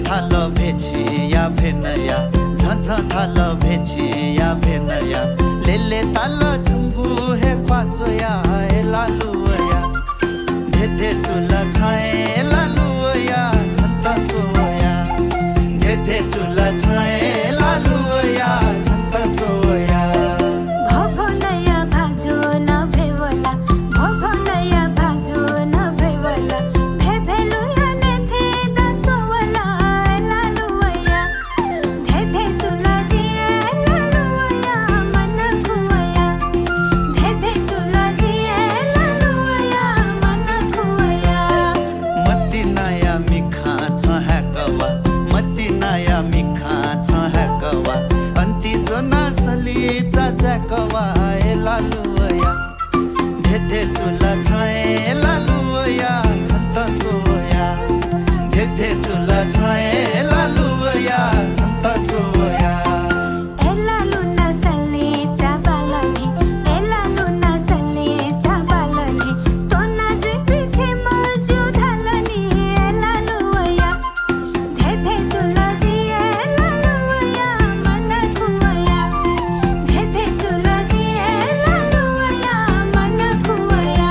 थाल भेछिया भेनया थाल भेछिया भेनया लेले ताल झुंगू हे क्वासोया ए लालुया धेथे चुला छाए लालुया छन्ता सोया धेथे चुला छाए लालुया छन्ता सोया भवनया भाजो न भेवला भवनया भाजो न भेवला भेभेलुया नेथे दसोवला लालुया धेथे चुला जिए लालुया मन खुवया धेथे चुला जिए लालुया मन खुवया मती नया मिखा छ हैकवा मती नया मिखा छ हैकवा अंती जो नासली जाकवा ए लालुया धेथे चुला छाए लालुया छन्ता सोया धेथे चुला छाए लालुया छन्ता सोया एला लुना सल्ली चाबालनी एला लुना सल्ली चाबालनी तोना जुई पीछे मजू ढालनी एला लुया धेथे चुला जिए लालुया मन खुवया धेथे चुला जिए लालुया मन खुवया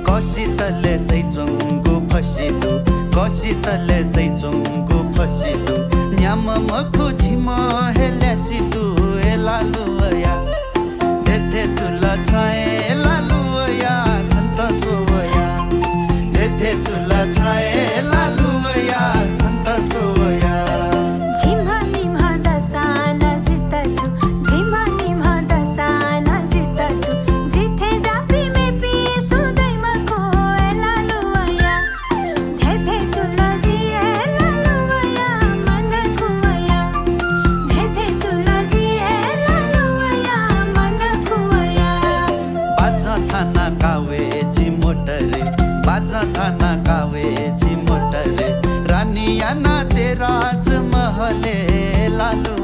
कसितले सैचुङ्गु फसिदु कसितले सैचुङ्गु फसिदु न्याम मखु झिम हेल्यासिदु ए लालुया धेथे चुला छाए लालुया छन्ता सोया धेथे चुला छाए लालुया छन्ता सोया झिमा निमा दसान जितछु झिमा निमा दसान जितछु जिथे जापी में पी सुदै मको लालुया धेथे चुला जिए लालुया मन खुवया धेथे चुला जिए लालुया मन खुवया बाजा थाना कावेची मोटरे बाजा थाना कावेची मोटरे रानिया ना ते राज महले लालू